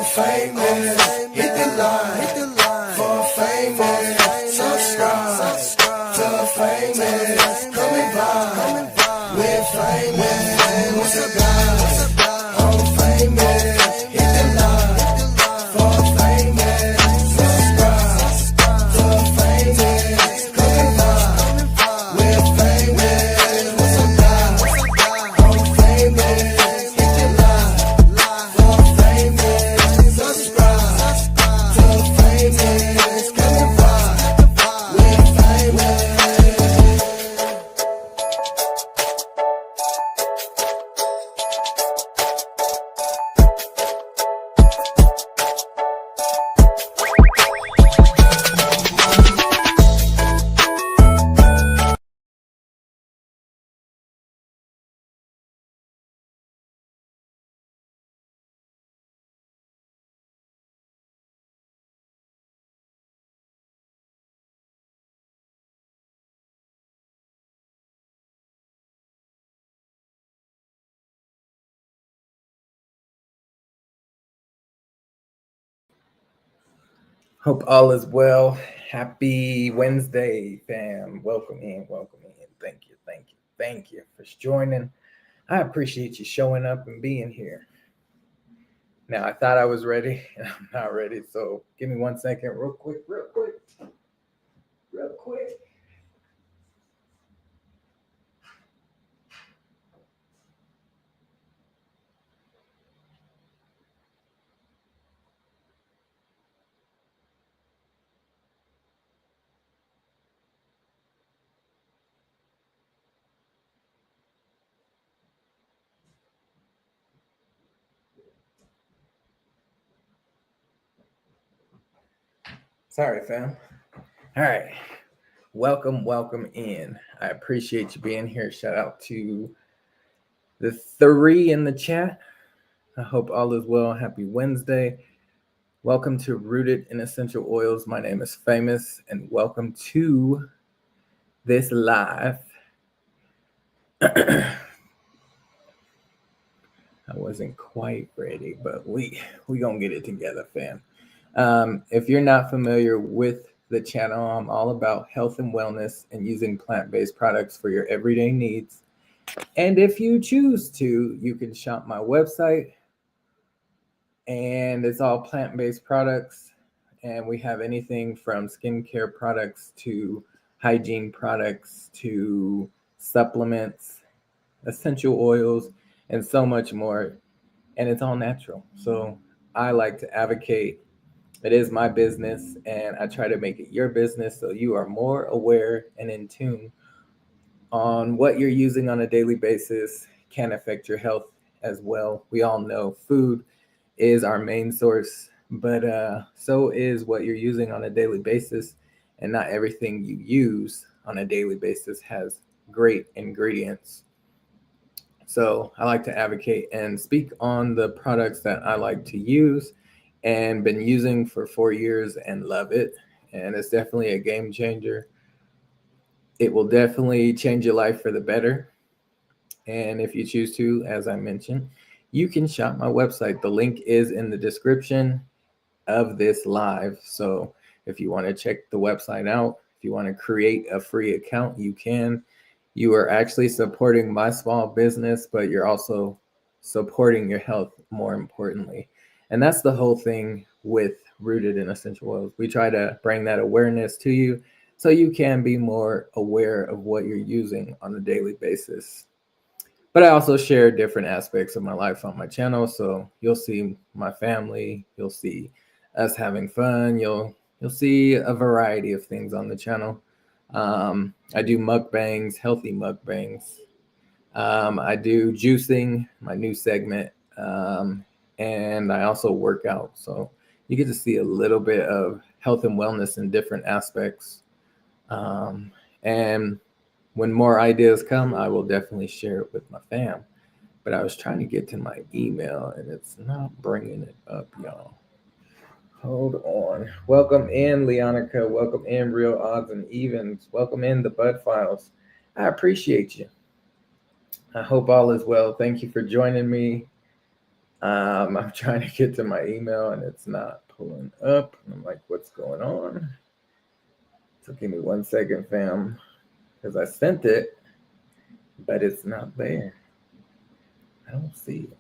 famous, hit the line. For famous, subscribe to famous. Coming by, we're famous. What's up, guys? I'm famous, hit the line. For famous, subscribe to famous. Coming by, we're famous. What's up, guys? I'm famous, hit the line. For famous, subscribe to famous. Coming by, we're famous. Hope all is well. Happy Wednesday, fam. Welcome in. Thank you for joining. I appreciate you showing up and being here. Now, I thought I was ready, and I'm not ready, so give me 1 second, real quick. Sorry, fam. All right. Welcome in. I appreciate you being here. Shout out to the 3 in the chat. I hope all is well. Happy Wednesday. Welcome to Rooted in Essential Oils. My name is Famous, and welcome to this live. I wasn't quite ready, but we gonna get it together, fam. If you're not familiar with the channel, I'm all about health and wellness and using plant-based products for your everyday needs. And if you choose to, you can shop my website, and it's all plant-based products. And we have anything from skincare products to hygiene products to supplements, essential oils, and so much more. And it's all natural. So I like to advocate. It is my business, and I try to make it your business so you are more aware and in tune on what you're using on a daily basis can affect your health as well. We all know food is our main source, but so is what you're using on a daily basis, and not everything you use on a daily basis has great ingredients. So I like to advocate and speak on the products that I like to use and been using for 4 years and love it. And it's definitely a game changer. It will definitely change your life for the better. And if you choose to, as I mentioned, you can shop my website. The link is in the description of this live. So if you want to check the website out, if you want to create a free account, you can. You are actually supporting my small business, but you're also supporting your health, more importantly. And that's the whole thing with Rooted in Essential Oils. We try to bring that awareness to you so you can be more aware of what you're using on a daily basis. But I also share different aspects of my life on my channel. So you'll see my family, you'll see us having fun, you'll see a variety of things on the channel. I do mukbangs, healthy mukbangs. I do juicing, my new segment, and I also work out. So you get to see a little bit of health and wellness in different aspects. And when more ideas come, I will definitely share it with my fam. But I was trying to get to my email, and it's not bringing it up, y'all. Hold on. Welcome in, Leonica. Welcome in, Real Odds and Evens. Welcome in, the Bud Files. I appreciate you. I hope all is well. Thank you for joining me. I'm trying to get to my email and it's not pulling up. I'm like, what's going on? So give me 1 second, fam, because I sent it, but it's not there. I don't see it.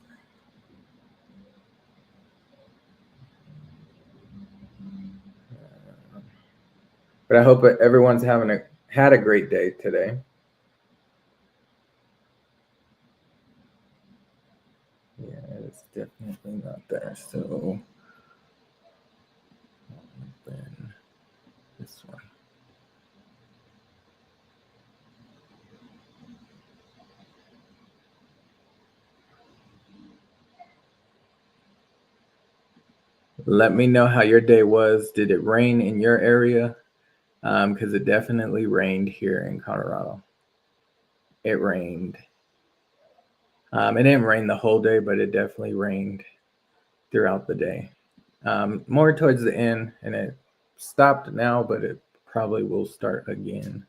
But I hope that everyone's had a great day today. Yeah, it's definitely not there. So then this one. Let me know how your day was. Did it rain in your area? Because it definitely rained here in Colorado. It rained. It didn't rain the whole day, but it definitely rained throughout the day. More towards the end, and it stopped now, but it probably will start again.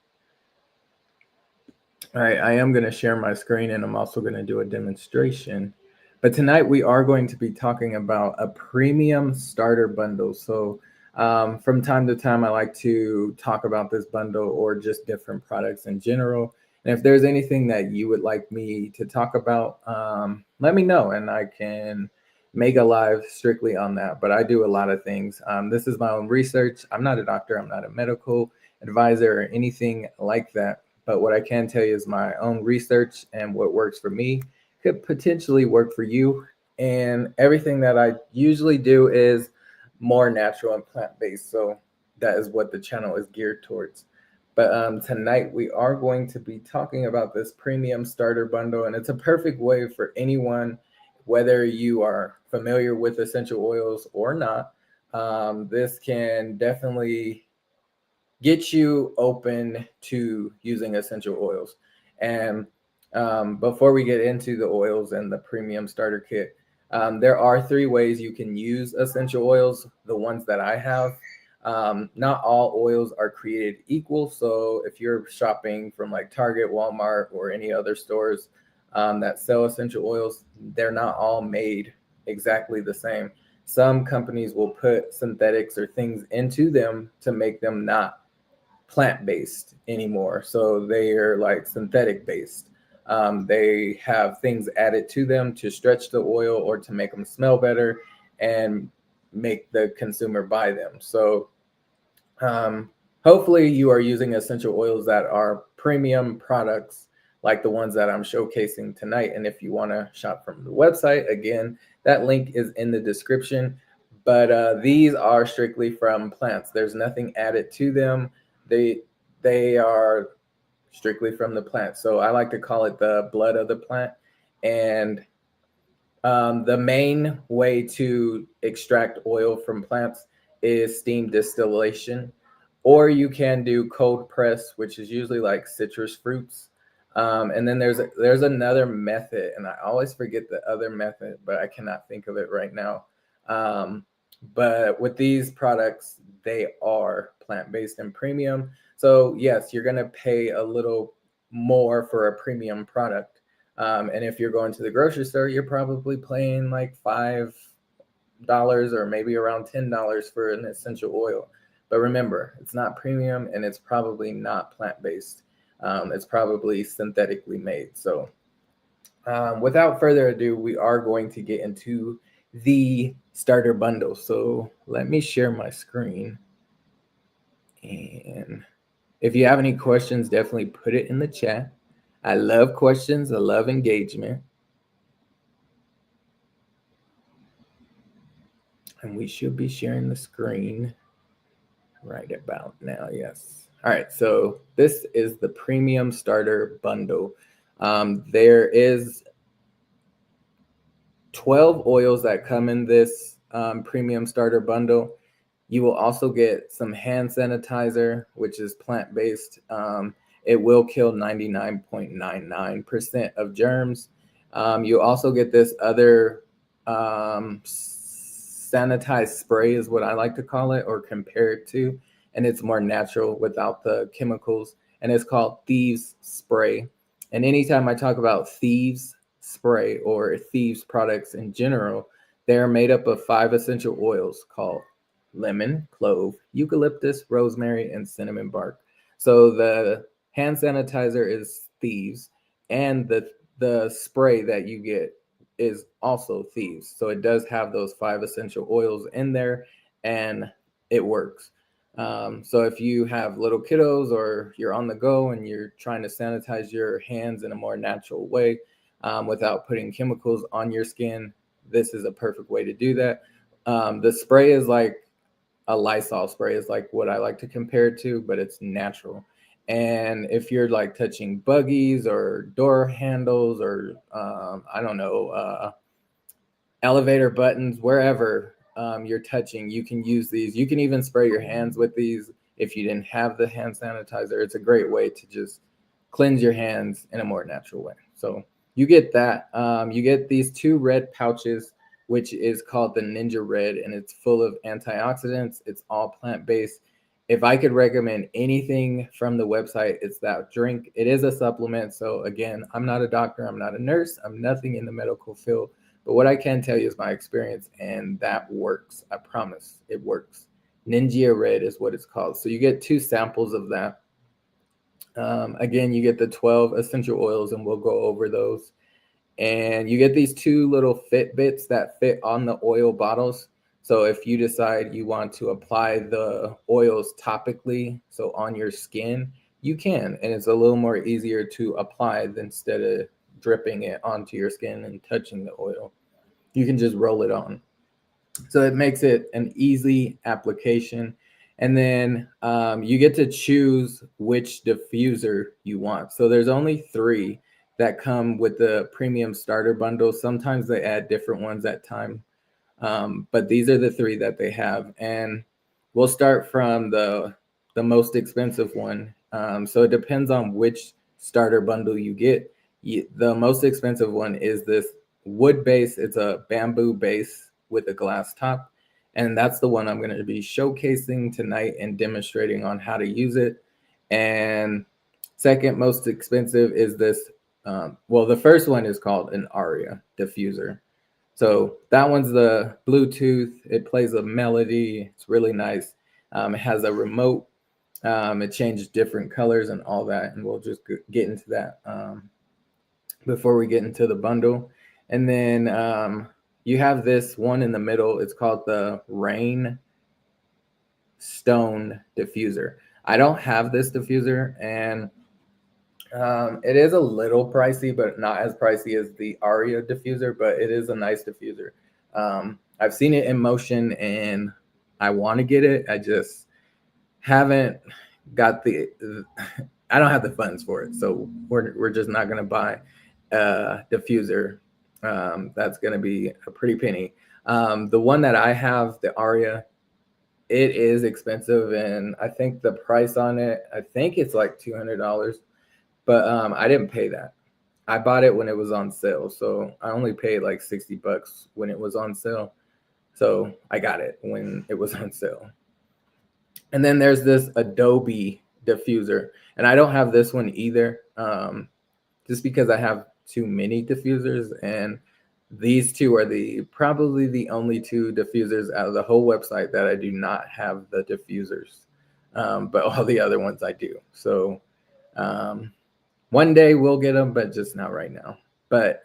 All right, I am going to share my screen and I'm also going to do a demonstration. But tonight we are going to be talking about a premium starter bundle. So from time to time, I like to talk about this bundle or just different products in general. And if there's anything that you would like me to talk about, let me know and I can make a live strictly on that. But I do a lot of things. This is my own research. I'm not a doctor, I'm not a medical advisor or anything like that. But what I can tell you is my own research and what works for me could potentially work for you. And everything that I usually do is more natural and plant based. So that is what the channel is geared towards. But tonight we are going to be talking about this premium starter bundle, and it's a perfect way for anyone, whether you are familiar with essential oils or not. This can definitely get you open to using essential oils. And before we get into the oils and the premium starter kit, there are 3 ways you can use essential oils, the ones that I have. Not all oils are created equal. So if you're shopping from like Target, Walmart, or any other stores that sell essential oils, they're not all made exactly the same. Some companies will put synthetics or things into them to make them not plant-based anymore. So they are like synthetic based. They have things added to them to stretch the oil or to make them smell better and make the consumer buy them. So um, hopefully you are using essential oils that are premium products like the ones that I'm showcasing tonight. And if you want to shop from the website, again, that link is in the description. But these are strictly from plants. There's nothing added to them. They are strictly from the plant. So I like to call it the blood of the plant. And the main way to extract oil from plants is steam distillation, or you can do cold press, which is usually like citrus fruits. And then there's another method, and I always forget the other method, but I cannot think of it right now. But with these products, they are plant-based and premium. So yes, you're gonna pay a little more for a premium product. And if you're going to the grocery store, you're probably paying like $5 or maybe around $10 for an essential oil. But remember, it's not premium and it's probably not plant-based. It's probably synthetically made. So without further ado, we are going to get into the starter bundle. So let me share my screen. And if you have any questions, definitely put it in the chat. I love questions. I love engagement. And we should be sharing the screen right about now. Yes. All right. So this is the premium starter bundle. There is 12 oils that come in this premium starter bundle. You will also get some hand sanitizer, which is plant-based. It will kill 99.99% of germs. You also get this other sanitized spray is what I like to call it or compare it to. And it's more natural without the chemicals. And it's called Thieves spray. And anytime I talk about Thieves spray or Thieves products in general, they're made up of 5 essential oils called lemon, clove, eucalyptus, rosemary, and cinnamon bark. So the hand sanitizer is Thieves, and the spray that you get is also Thieves. So it does have those 5 essential oils in there, and it works. So if you have little kiddos or you're on the go and you're trying to sanitize your hands in a more natural way, without putting chemicals on your skin, this is a perfect way to do that. The spray is like a Lysol spray is like what I like to compare it to, but it's natural. And if you're like touching buggies or door handles or I don't know, elevator buttons, wherever you're touching, you can use these. You can even spray your hands with these if you didn't have the hand sanitizer. It's a great way to just cleanse your hands in a more natural way. So you get that. You get these 2 red pouches, which is called the NingXia Red, and it's full of antioxidants. It's all plant-based. If I could recommend anything from the website, it's that drink. It is a supplement. So again, I'm not a doctor. I'm not a nurse. I'm nothing in the medical field. But what I can tell you is my experience, and that works. I promise it works. NingXia Red is what it's called. So you get 2 samples of that. Again, you get the 12 essential oils, and we'll go over those. And you get these 2 little fitments that fit on the oil bottles. So if you decide you want to apply the oils topically, so on your skin, you can. And it's a little more easier to apply than instead of dripping it onto your skin and touching the oil. You can just roll it on. So it makes it an easy application. And then you get to choose which diffuser you want. So there's only 3 that come with the premium starter bundle. Sometimes they add different ones at time. But these are the 3 that they have. And we'll start from the most expensive one. So it depends on which starter bundle you get. The most expensive one is this wood base. It's a bamboo base with a glass top. And that's the one I'm going to be showcasing tonight and demonstrating on how to use it. And second most expensive is this. Well, the first one is called an Aria diffuser. So that one's the Bluetooth. It plays a melody. It's really nice. It has a remote. It changes different colors and all that. And we'll just get into that before we get into the bundle. And then you have this one in the middle. It's called the Rain Stone diffuser. I don't have this diffuser, and it is a little pricey, but not as pricey as the Aria diffuser, but it is a nice diffuser. I've seen it in motion and I want to get it. I just haven't got I don't have the funds for it. So we're just not going to buy a diffuser. That's going to be a pretty penny. The one that I have, the Aria, it is expensive. And I think the price on it, I think it's like $200. But I didn't pay that. I bought it when it was on sale. So I only paid like $60 when it was on sale. So I got it when it was on sale. And then there's this Adobe diffuser. And I don't have this one either, just because I have too many diffusers. And these 2 are probably the only 2 diffusers out of the whole website that I do not have the diffusers. But all the other ones I do. So one day we'll get them, but just not right now. But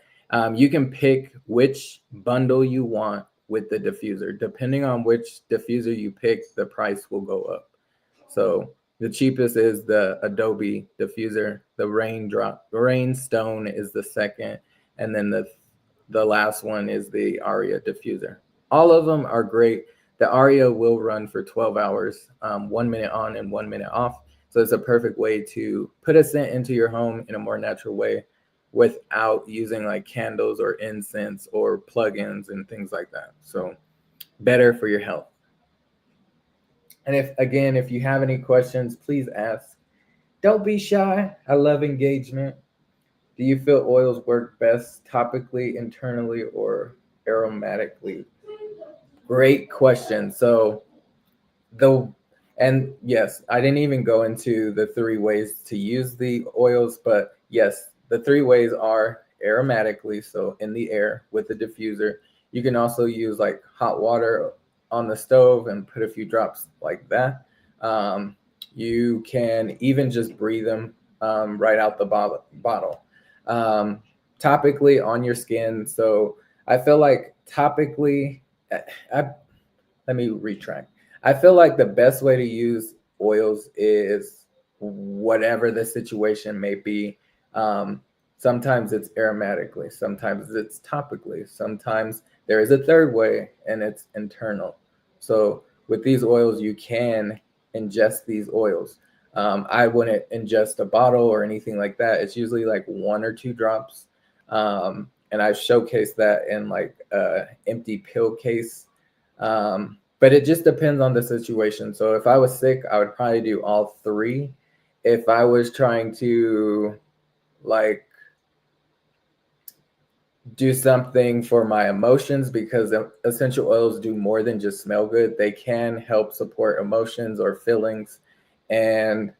you can pick which bundle you want with the diffuser. Depending on which diffuser you pick, the price will go up. So the cheapest is the Adobe diffuser. The Rainstone is the second. And then the last one is the Aria diffuser. All of them are great. The Aria will run for 12 hours, 1 minute on and 1 minute off. So it's a perfect way to put a scent into your home in a more natural way without using like candles or incense or plugins and things like that. So better for your health. And if you have any questions, please ask. Don't be shy. I love engagement. Do you feel oils work best topically, internally, or aromatically? Great question. So and yes, I didn't even go into the 3 ways to use the oils, but yes, the 3 ways are aromatically, so in the air with the diffuser. You can also use like hot water on the stove and put a few drops like that. You can even just breathe them right out the bottle. Topically on your skin. So I feel like topically, I let me retract. I feel like the best way to use oils is whatever the situation may be. Um, Sometimes it's aromatically, sometimes it's topically, sometimes there is a third way and it's internal. So with these oils, you can ingest these oils. I wouldn't ingest a bottle or anything like that. It's usually like 1 or 2 drops. And I've showcased that in like a empty pill case, but it just depends on the situation. So if I was sick, I would probably do all 3. If I was trying to like do something for my emotions, because essential oils do more than just smell good, they can help support emotions or feelings. And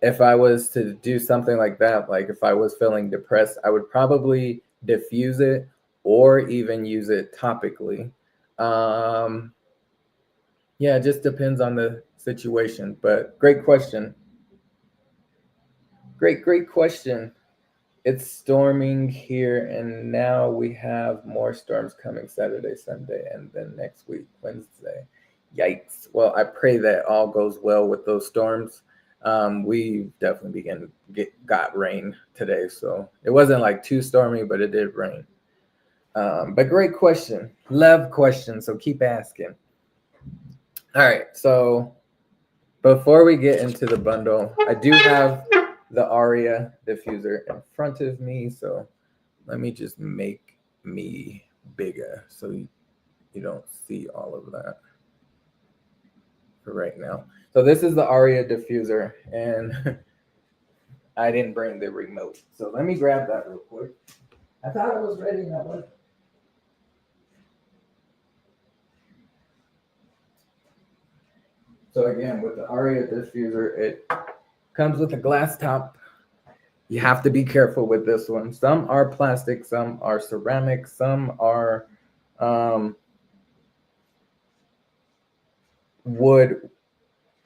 if I was to do something like that, like if I was feeling depressed, I would probably diffuse it or even use it topically. Um, Yeah, it just depends on the situation. But great question. Great question. It's storming here, and now we have more storms coming Saturday, Sunday, and then next week, Wednesday. Yikes. Well, I pray that all goes well with those storms. We definitely got rain today, so it wasn't like too stormy, but it did rain. But great question. Love questions, so keep asking. All right, so before we get into the bundle, I do have the Aria diffuser in front of me, so let me just make me bigger so you don't see all of that for right now. So this is the Aria diffuser, and I didn't bring the remote. So let me grab that real quick. I thought I was ready and I wasn't. So again, with the Aria diffuser, it comes with a glass top. You have to be careful with this one. Some are plastic, some are ceramic, some are um, wood.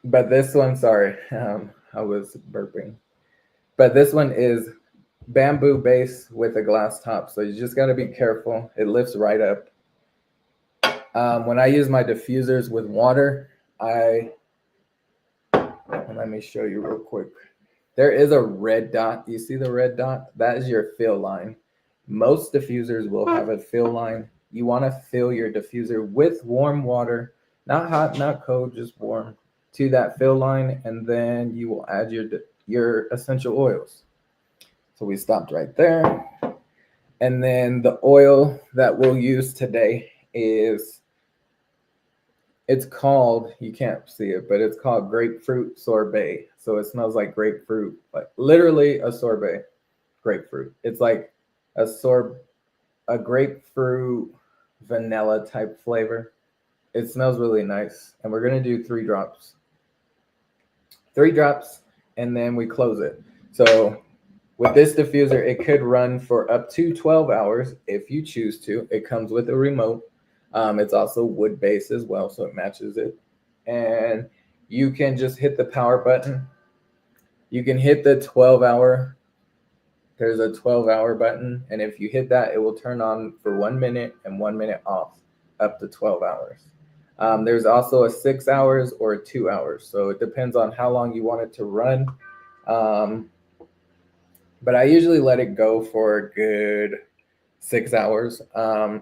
But this one, sorry, I was burping. But this one is bamboo base with a glass top. So you just got to be careful. It lifts right up. When I use my diffusers with water, let me show you real quick. There is a red dot. You see the red dot? That is your fill line. Most diffusers will have a fill line. You want to fill your diffuser with warm water, not hot, not cold, just warm, to that fill line, and then you will add your essential oils. So we stopped right there. And then the oil that we'll use today is, it's called, you can't see it, but it's called grapefruit sorbet. So it smells like grapefruit, like literally a sorbet, grapefruit. It's like a grapefruit vanilla type flavor. It smells really nice. And we're gonna do 3 drops. 3 drops, and then we close it. So with this diffuser, it could run for up to 12 hours if you choose to. It comes with a remote. It's also wood based as well, so it matches it. And you can just hit the power button. You can hit the 12-hour. There's a 12-hour button, and if you hit that, it will turn on for 1 minute and 1 minute off, up to 12 hours. There's also a 6 hours or 2 hours, so it depends on how long you want it to run. But I usually let it go for a good 6 hours.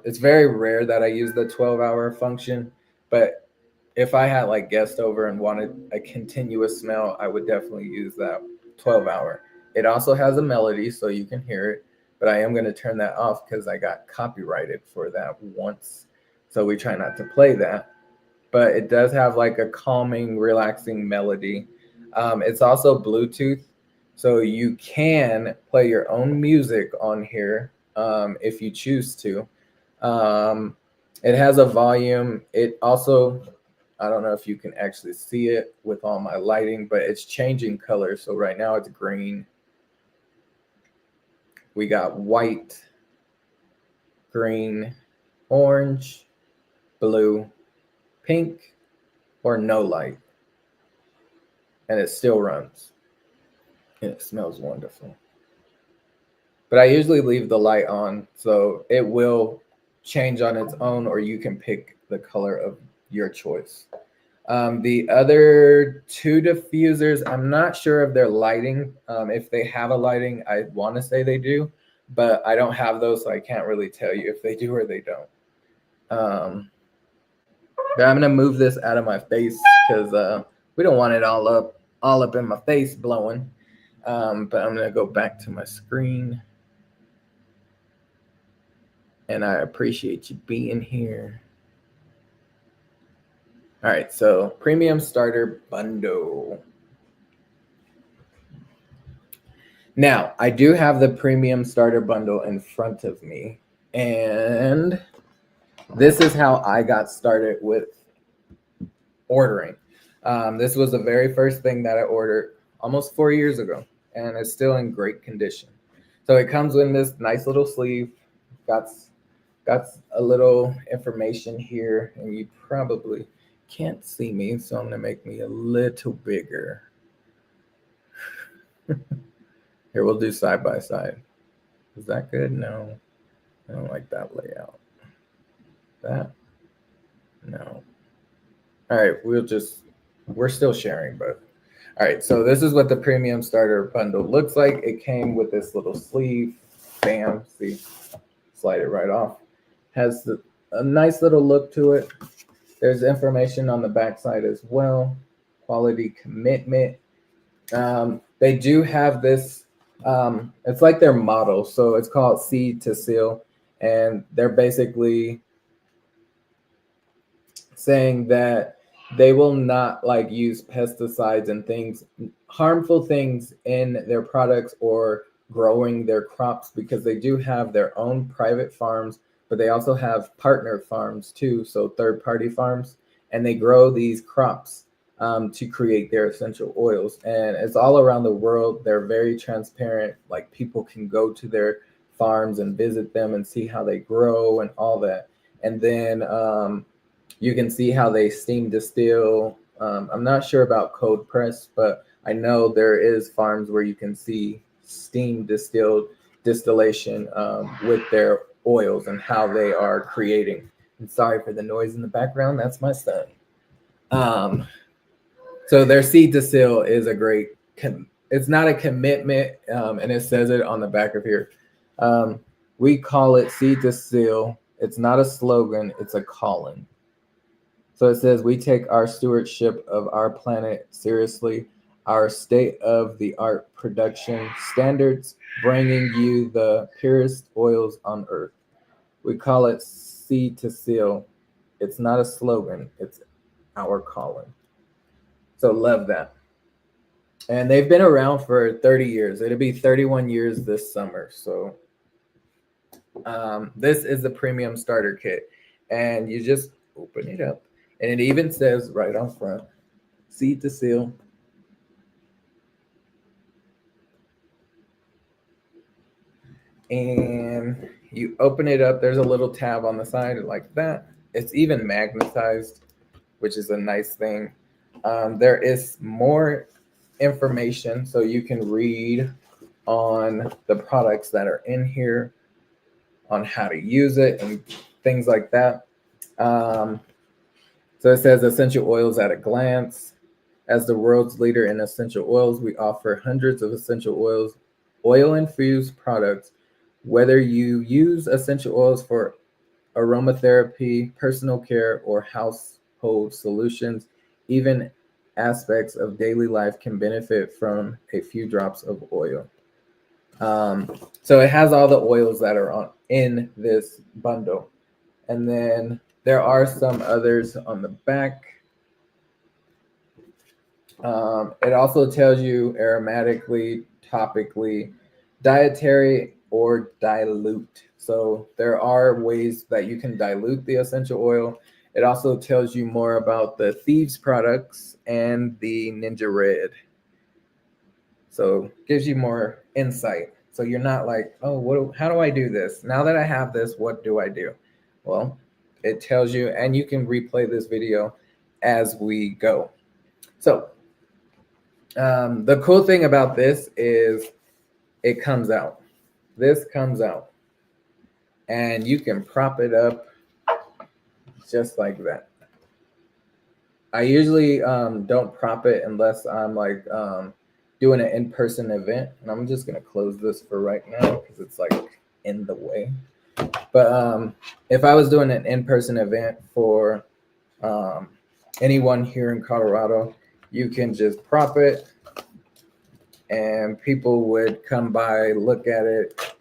It's very rare that I use the 12-hour function, but if I had like guests over and wanted a continuous smell, I would definitely use that 12-hour. It also has a melody so you can hear it, but I am going to turn that off because I got copyrighted for that once. So we try not to play that. But it does have like a calming, relaxing melody. It's also Bluetooth, so you can play your own music on here if you choose to. Um, it has a volume. It also, I don't know if you can actually see it with all my lighting, but it's changing colors. So right now it's green. We got white. green, orange, blue, pink, or no light. And it still runs. And it smells wonderful. But I usually leave the light on, so it will change on its own, or you can pick the color of your choice. The other two diffusers, I'm not sure of their lighting. If they have a lighting, I want to say they do, but I don't have those, so I can't really tell you if they do or they don't. But I'm gonna move this out of my face because we don't want it all up in my face blowing. But I'm gonna go back to my screen. And I appreciate you being here. All right, so premium starter bundle. Now, I do have the premium starter bundle in front of me, and this is how I got started with ordering. This was the very first thing that I ordered almost 4 years ago, and it's still in great condition. So it comes in this nice little sleeve, got a little information here, and you probably can't see me, so I'm gonna make me a little bigger. Here, we'll do side by side. Is that good? No, I don't like that layout. That, no. All right, we're still sharing, but all right, so this is what the premium starter bundle looks like. It came with this little sleeve. Bam, see, slide it right off. Has a nice little look to it. There's information on the backside as well. Quality commitment. They do have this. It's like their motto, so it's called Seed to Seal, and they're basically saying that they will not like use pesticides and things, harmful things in their products or growing their crops, because they do have their own private farms, but they also have partner farms too, so third-party farms, and they grow these crops to create their essential oils. And it's all around the world. They're very transparent. Like, people can go to their farms and visit them and see how they grow and all that. And then you can see how they steam distill. I'm not sure about cold press, but I know there is farms where you can see steam distillation with their oils and how they are creating. And sorry for the noise in the background. That's my son. So their seed to seal is a great, it's not a commitment, and it says it on the back of here. We call it seed to seal. It's not a slogan, it's a calling. So it says, we take our stewardship of our planet seriously, our state-of-the-art production standards, bringing you the purest oils on earth. We call it seed to seal. It's not a slogan, it's our calling. So love that. And they've been around for 30 years. It'll be 31 years this summer. So this is the premium starter kit. And you just open it up. And it even says right on front, seed to seal. And you open it up. There's a little tab on the side like that. It's even magnetized, which is a nice thing. There is more information, so you can read on the products that are in here, on how to use it and things like that. So it says essential oils at a glance. As the world's leader in essential oils, we offer hundreds of essential oils, oil-infused products. Whether you use essential oils for aromatherapy, personal care, or household solutions, even aspects of daily life can benefit from a few drops of oil. So it has all the oils that are in this bundle. And then there are some others on the back. It also tells you aromatically, topically, dietary, or dilute. So there are ways that you can dilute the essential oil. It also tells you more about the Thieves products and the NingXia Red. So gives you more insight. So you're not like, oh, how do I do this? Now that I have this, what do I do? Well, it tells you, and you can replay this video as we go. So the cool thing about this is it comes out. This comes out. And you can prop it up just like that. I usually don't prop it unless I'm like doing an in-person event. And I'm just going to close this for right now because it's like in the way. But if I was doing an in-person event for anyone here in Colorado, you can just prop it and people would come by, look at it.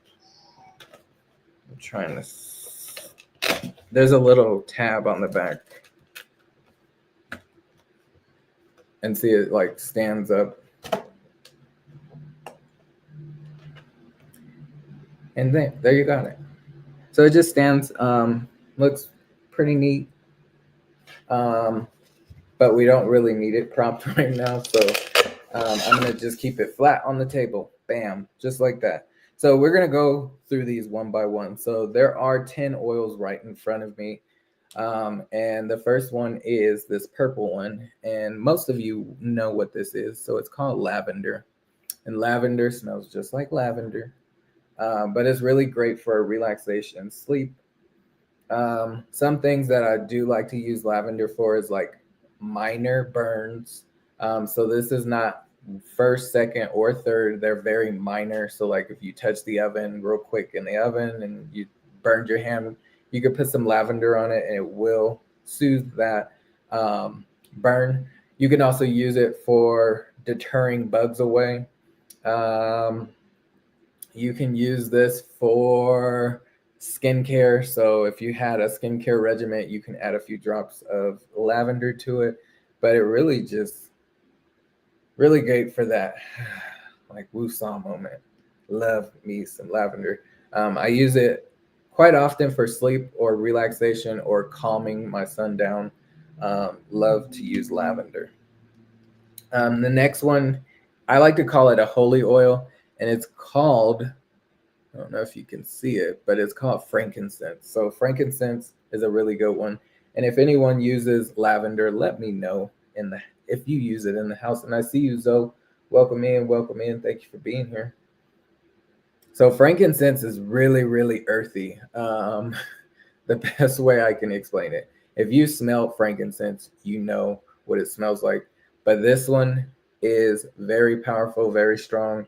I'm trying to... There's a little tab on the back. And see it like stands up. And then there you got it. So it just stands, looks pretty neat. But we don't really need it propped right now. So I'm gonna just keep it flat on the table. Bam, just like that. So we're gonna go through these one by one. So there are 10 oils right in front of me. And the first one is this purple one. And most of you know what this is. So it's called lavender. And lavender smells just like lavender. But it's really great for relaxation and sleep. Some things that I do like to use lavender for is like minor burns. So this is not first, second, or third. They're very minor. So like if you touch the oven real quick in the oven and you burned your hand, you could put some lavender on it and it will soothe that burn. You can also use it for deterring bugs away. You can use this for skincare. So if you had a skincare regimen, you can add a few drops of lavender to it. But it really just, really great for that like woo-saw moment. Love me some lavender. I use it quite often for sleep or relaxation or calming my son down. Love to use lavender. The next one, I like to call it a holy oil, and it's called, I don't know if you can see it, but it's called frankincense. So frankincense is a really good one. And if anyone uses lavender, let me know if you use it in the house. And I see you, Zoe. Welcome in, welcome in. Thank you for being here. So frankincense is really, really earthy. The best way I can explain it. If you smell frankincense, you know what it smells like. But this one is very powerful, very strong.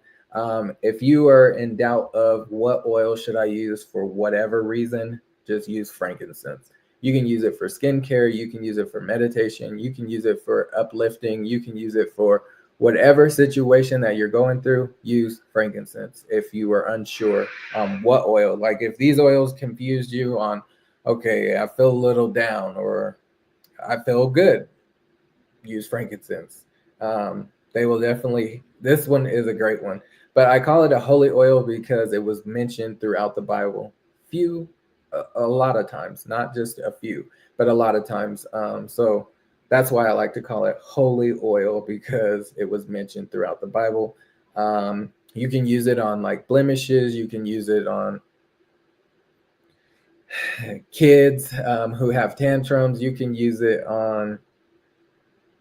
If you are in doubt of what oil should I use for whatever reason, just use frankincense. You can use it for skincare. You can use it for meditation. You can use it for uplifting. You can use it for whatever situation that you're going through. Use frankincense if you are unsure on what oil. Like if these oils confused you on, okay, I feel a little down or I feel good, use frankincense. They will definitely, this one is a great one. But I call it a holy oil because it was mentioned throughout the Bible a lot of times, not just a few, but a lot of times. So that's why I like to call it holy oil, because it was mentioned throughout the Bible. You can use it on like blemishes. You can use it on kids who have tantrums. You can use it on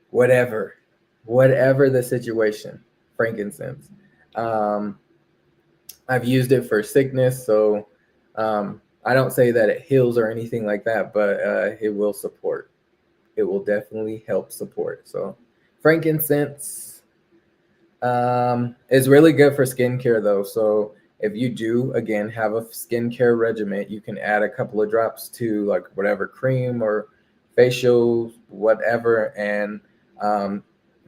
whatever the situation. Frankincense. I've used it for sickness, so I don't say that it heals or anything like that, but it will support. It will definitely help support. So frankincense is really good for skincare though. So if you do, again, have a skincare regimen, you can add a couple of drops to like whatever cream or facial, whatever, and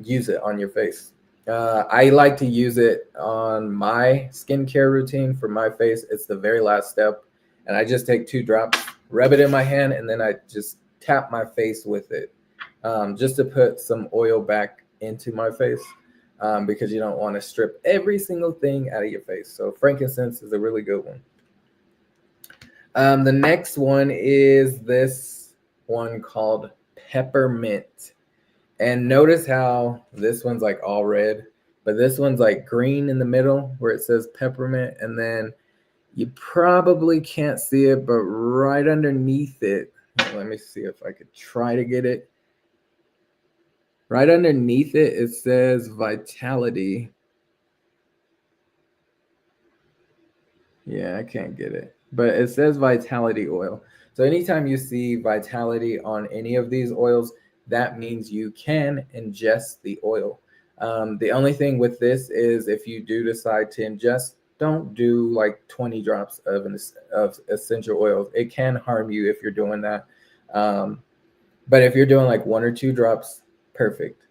use it on your face. I like to use it on my skincare routine for my face. It's the very last step. And I just take 2 drops, rub it in my hand, and then I just tap my face with it just to put some oil back into my face because you don't want to strip every single thing out of your face. So frankincense is a really good one. The next one is this one called peppermint. And notice how this one's like all red. but this one's like green in the middle where it says peppermint, and then you probably can't see it, but right underneath it, let me see if I could try to get it. Right underneath it, it says Vitality. Yeah, I can't get it, but it says Vitality oil. So anytime you see Vitality on any of these oils, that means you can ingest the oil. The only thing with this is if you do decide to ingest, don't do like 20 drops of essential oils. It can harm you if you're doing that. But if you're doing like 1 or 2 drops, perfect.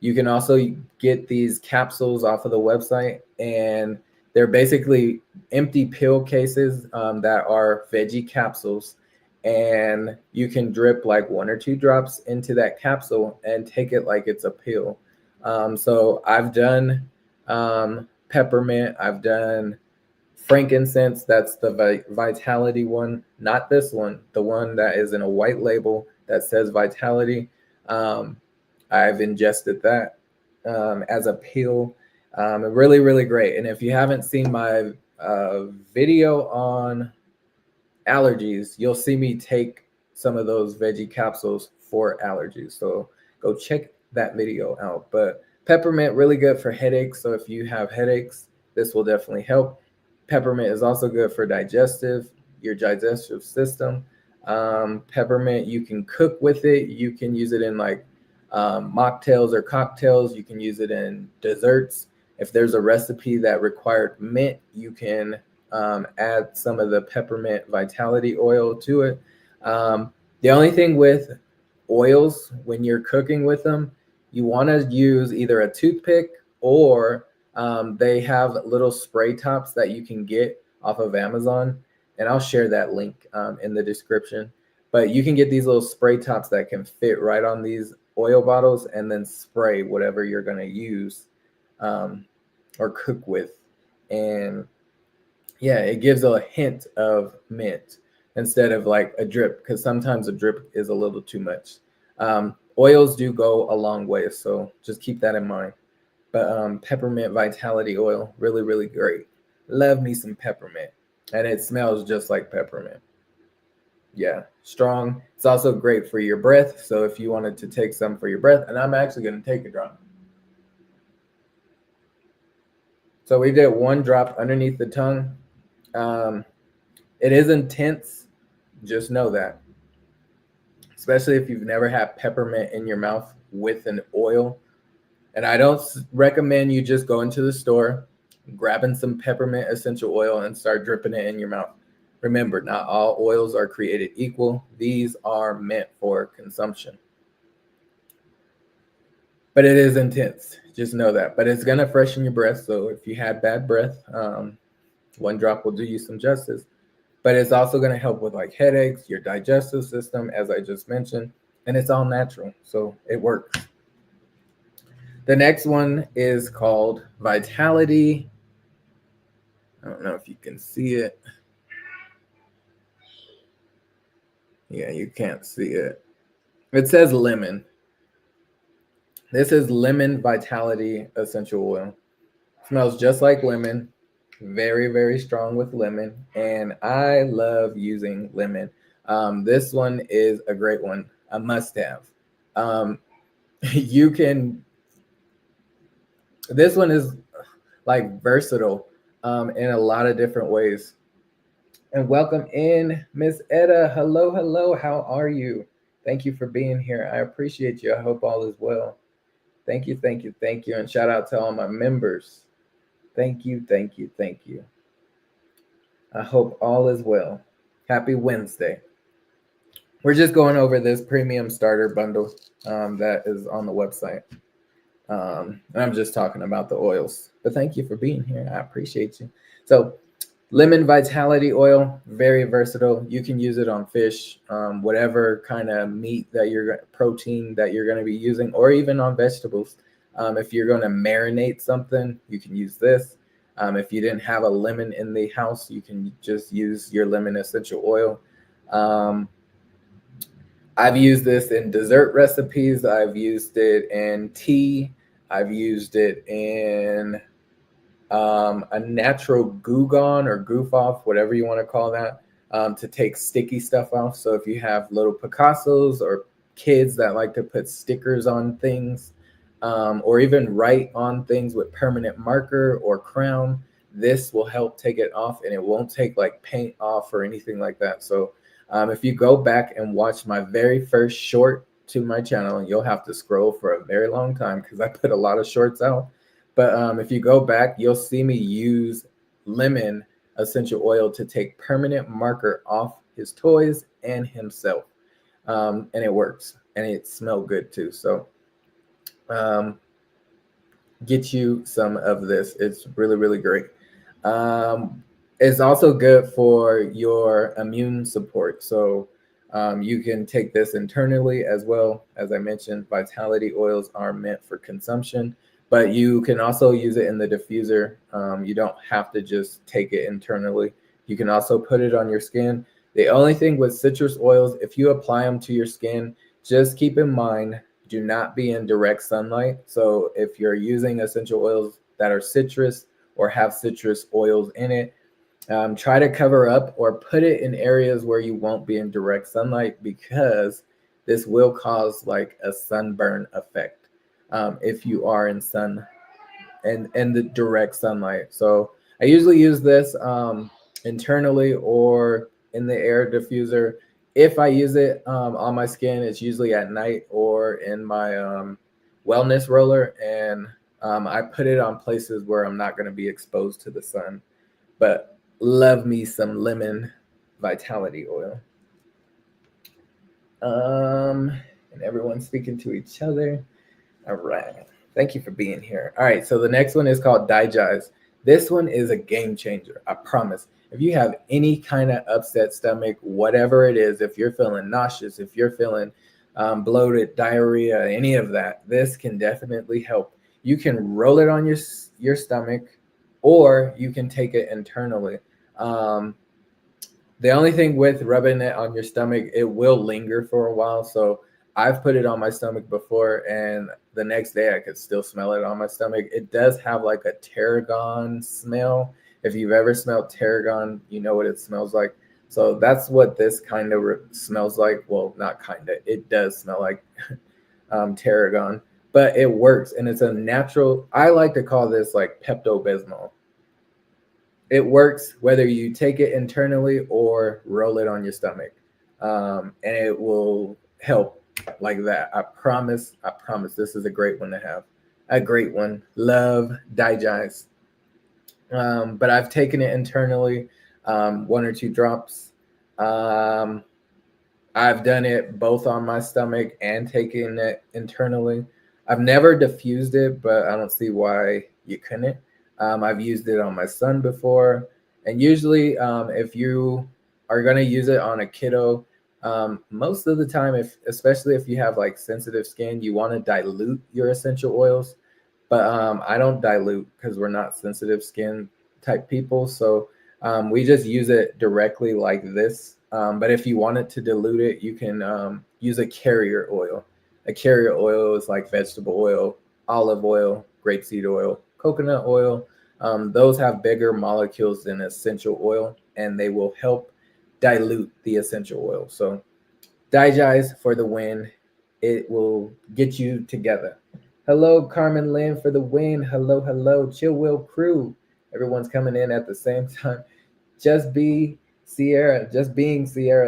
You can also get these capsules off of the website, and they're basically empty pill cases that are veggie capsules. And you can drip like 1 or 2 drops into that capsule and take it like it's a pill. So I've done peppermint, I've done frankincense. That's the Vitality one, not this one, the one that is in a white label that says Vitality. I've ingested that as a pill. Really, really great. And if you haven't seen my video on allergies, you'll see me take some of those veggie capsules for allergies. So go check that video out. But peppermint, really good for headaches. So if you have headaches, this will definitely help. Peppermint is also good for your digestive system. Peppermint, you can cook with it. You can use it in like mocktails or cocktails. You can use it in desserts. If there's a recipe that required mint, you can add some of the peppermint vitality oil to it. The only thing with oils, when you're cooking with them, you want to use either a toothpick or they have little spray tops that you can get off of Amazon. And I'll share that link in the description. But you can get these little spray tops that can fit right on these oil bottles and then spray whatever you're going to use or cook with. And yeah, it gives a hint of mint instead of like a drip, because sometimes a drip is a little too much. Oils do go a long way, so just keep that in mind. But peppermint vitality oil, really, really great. Love me some peppermint. And it smells just like peppermint. Yeah, strong. It's also great for your breath. So if you wanted to take some for your breath, and I'm actually going to take a drop. So we did 1 drop underneath the tongue. It is intense. Just know that. Especially if you've never had peppermint in your mouth with an oil. And I don't recommend you just go into the store, grabbing some peppermint essential oil and start dripping it in your mouth. Remember, not all oils are created equal. These are meant for consumption. But it is intense. Just know that. But it's going to freshen your breath. So if you had bad breath, 1 drop will do you some justice. But it's also going to help with like headaches, your digestive system, as I just mentioned. And it's all natural. So it works. The next one is called Vitality. I don't know if you can see it. Yeah, you can't see it. It says lemon. This is lemon vitality essential oil. Smells just like lemon. Very, very strong with lemon. And I love using lemon. This one is a great one, a must-have. This one is like versatile in a lot of different ways. And welcome in, Miss Etta. Hello, hello. How are you? Thank you for being here. I appreciate you. I hope all is well. Thank you, thank you, thank you. And shout out to all my members. Thank you, thank you, thank you. I hope all is well. Happy Wednesday. We're just going over this premium starter bundle that is on the website. And I'm just talking about the oils. But thank you for being here. I appreciate you. So lemon vitality oil, very versatile. You can use it on fish, whatever kind of meat protein that you're going to be using, or even on vegetables. If you're going to marinate something, you can use this. If you didn't have a lemon in the house, you can just use your lemon essential oil. I've used this in dessert recipes. I've used it in tea. I've used it in a natural goo gone or goof off, whatever you want to call that, to take sticky stuff off. So if you have little Picassos or kids that like to put stickers on things, or even write on things with permanent marker or crown, this will help take it off, and it won't take like paint off or anything like that. So if you go back and watch my very first short to my channel, you'll have to scroll for a very long time because I put a lot of shorts out. But if you go back, you'll see me use lemon essential oil to take permanent marker off his toys and himself. And it works, and it smells good too. So get you some of this. It's really, really great. It's also good for your immune support. So you can take this internally as well. As I mentioned, vitality oils are meant for consumption, but you can also use it in the diffuser. You don't have to just take it internally. You can also put it on your skin. The only thing with citrus oils, if you apply them to your skin, just keep in mind, do not be in direct sunlight. So if you're using essential oils that are citrus or have citrus oils in it, try to cover up or put it in areas where you won't be in direct sunlight, because this will cause like a sunburn effect if you are in sun and the direct sunlight. So I usually use this internally or in the air diffuser. If I use it on my skin, it's usually at night or in my wellness roller, and I put it on places where I'm not going to be exposed to the sun. But love me some lemon vitality oil. And everyone's speaking to each other. All right. Thank you for being here. All right. So the next one is called Digest. This one is a game changer. I promise. If you have any kind of upset stomach, whatever it is, if you're feeling nauseous, if you're feeling bloated, diarrhea, any of that, this can definitely help. You can roll it on your stomach, or you can take it internally. The only thing with rubbing it on your stomach, it will linger for a while. So I've put it on my stomach before, and the next day I could still smell it on my stomach. It does have like a tarragon smell. If you've ever smelled tarragon, you know what it smells like. So that's what this kind of smells like. Well, not kind of. It does smell like tarragon, but it works, and it's a natural. I like to call this like Pepto-Bismol. It works whether you take it internally or roll it on your stomach, and it will help like that. I promise. I promise. This is a great one to have. A great one. Love Digest. But I've taken it internally, 1 or 2 drops. I've done it both on my stomach and taking it internally. I've never diffused it, but I don't see why you couldn't. I've used it on my son before. And usually, if you are going to use it on a kiddo, most of the time, especially if you have like sensitive skin, you want to dilute your essential oils. But I don't dilute because we're not sensitive skin type people. So we just use it directly like this. But if you wanted to dilute it, you can use a carrier oil. A carrier oil is like vegetable oil, olive oil, grapeseed oil, coconut oil. Those have bigger molecules than essential oil, and they will help dilute the essential oil. So Digest for the win. It will get you together. Hello, Carmen Lynn for the win. Hello, hello, Chill Will crew. Everyone's coming in at the same time. Just being Sierra,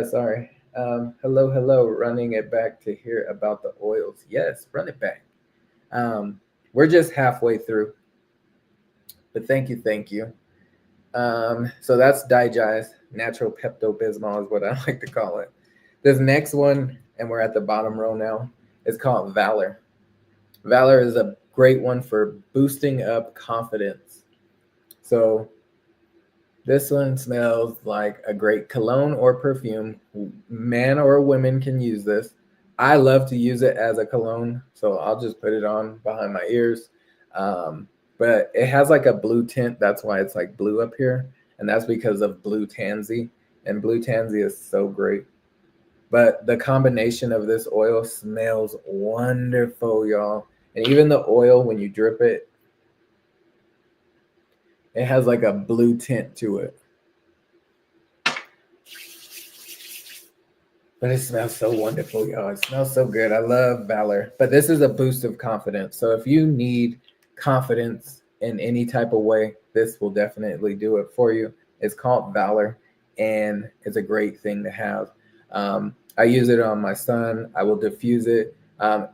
sorry. Hello, hello, running it back to hear about the oils. Yes, run it back. We're just halfway through, but thank you, thank you. So that's Digest, natural Pepto-Bismol is what I like to call it. This next one, and we're at the bottom row now, is called Valor. Valor is a great one for boosting up confidence. So this one smells like a great cologne or perfume. Man or women can use this. I love to use it as a cologne, so I'll just put it on behind my ears. But it has like a blue tint. That's why it's like blue up here. And that's because of blue tansy. And blue tansy is so great. But the combination of this oil smells wonderful, y'all. And even the oil, when you drip it, it has like a blue tint to it. But it smells so wonderful, y'all. It smells so good. I love Valor. But this is a boost of confidence. So if you need confidence in any type of way, this will definitely do it for you. It's called Valor, and it's a great thing to have. I use it on my son. I will diffuse it. To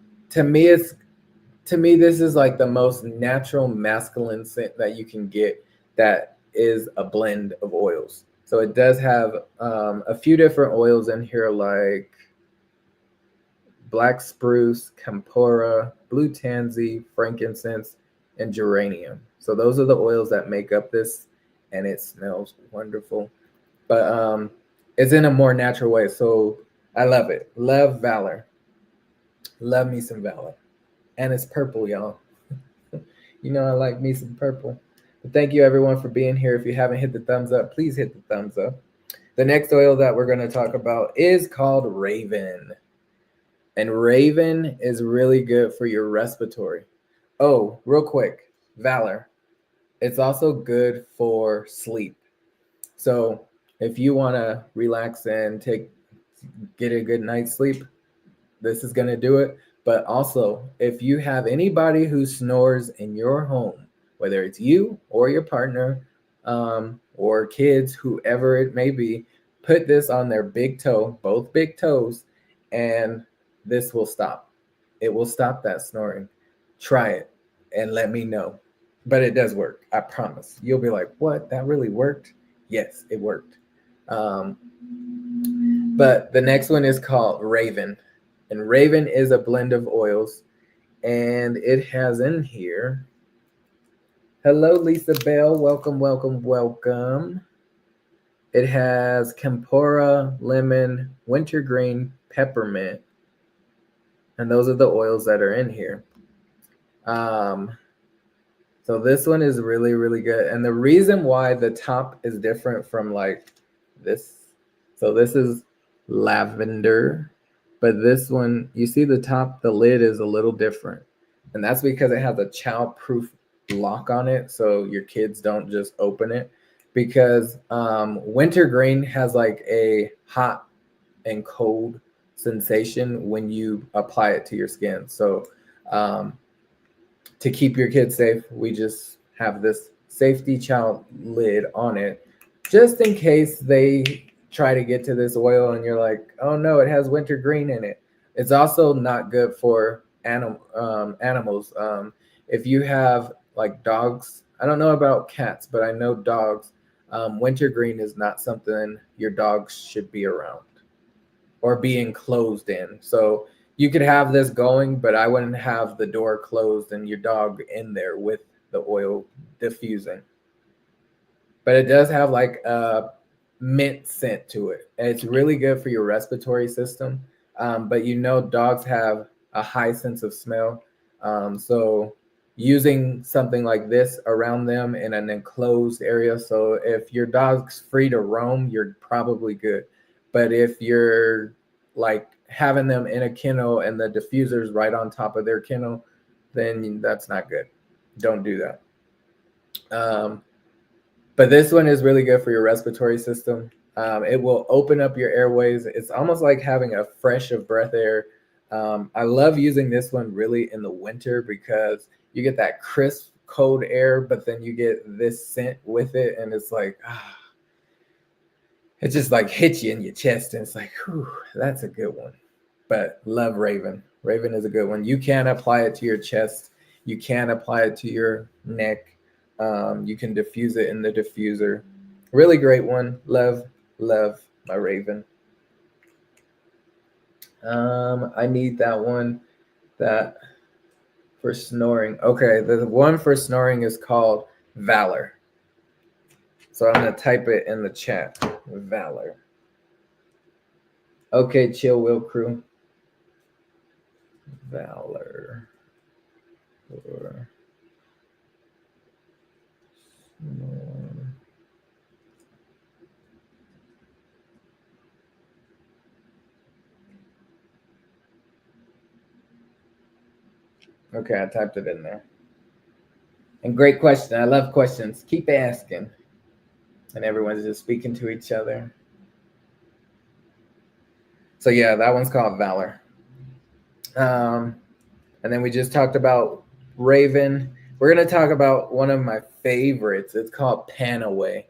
me, this is like the most natural masculine scent that you can get. That is a blend of oils. So it does have a few different oils in here, like black spruce, campora, blue tansy, frankincense, and geranium. So those are the oils that make up this, and it smells wonderful. But it's in a more natural way. So I love it. Love Valor. Love me some Valor. And it's purple, y'all. You know I like me some purple. But thank you everyone for being here. If you haven't hit the thumbs up, please hit the thumbs up. The next oil that we're going to talk about is called Raven. And Raven is really good for your respiratory. Oh, real quick, Valor. It's also good for sleep. So if you want to relax and get a good night's sleep, this is going to do it. But also, if you have anybody who snores in your home, whether it's you or your partner or kids, whoever it may be, put this on their big toe, both big toes, and this will stop. It will stop that snoring. Try it and let me know. But it does work. I promise. You'll be like, what? That really worked? Yes, it worked. But the next one is called Raven. And Raven is a blend of oils. And it has in here. Hello, Lisa Bell. Welcome, welcome, welcome. It has campora, lemon, wintergreen, peppermint. And those are the oils that are in here. So this one is really, really good. And the reason why the top is different from like this. So this is lavender. But this one, you see the top, the lid is a little different. And that's because it has a child-proof lock on it. So your kids don't just open it. Because wintergreen has like a hot and cold sensation when you apply it to your skin. So to keep your kids safe, we just have this safety child lid on it, just in case they try to get to this oil and you're like, oh no, it has wintergreen in it. It's also not good for animals. If you have like dogs, I don't know about cats, but I know dogs, wintergreen is not something your dogs should be around or be enclosed in. So you could have this going, but I wouldn't have the door closed and your dog in there with the oil diffusing. But it does have like a mint scent to it. And it's really good for your respiratory system. But you know, dogs have a high sense of smell. So using something like this around them in an enclosed area. So if your dog's free to roam, you're probably good. But if you're like having them in a kennel and the diffuser's right on top of their kennel, then that's not good. Don't do that. But this one is really good for your respiratory system. It will open up your airways. It's almost like having a fresh of breath air. I love using this one really in the winter because you get that crisp, cold air, but then you get this scent with it, and it's like, it just like hits you in your chest, and it's like, whew, that's a good one. But love Raven. Raven is a good one. You can apply it to your chest. You can apply it to your neck. You can diffuse it in the diffuser. Really great one. Love my Raven. I need that one that for snoring. Okay, the one for snoring is called Valor. So I'm going to type it in the chat. Valor. Okay, Chill Will Crew. Valor. For snoring. Okay, I typed it in there. And great question. I love questions. Keep asking. And everyone's just speaking to each other. So yeah, that one's called Valor. And then we just talked about Raven. We're gonna talk about one of my favorites. It's called Panaway.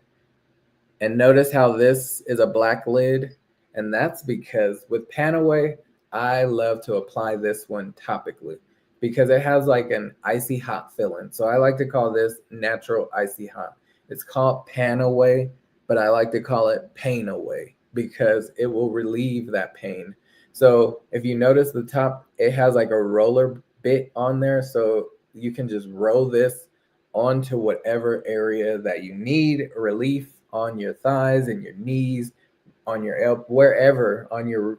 And notice how this is a black lid. And that's because with Panaway, I love to apply this one topically because it has like an icy hot filling. So I like to call this natural icy hot. It's called Panaway, but I like to call it Pain Away because it will relieve that pain. So if you notice the top, it has like a roller bit on there. So you can just roll this onto whatever area that you need relief on your thighs and your knees, on your elbow, wherever, on your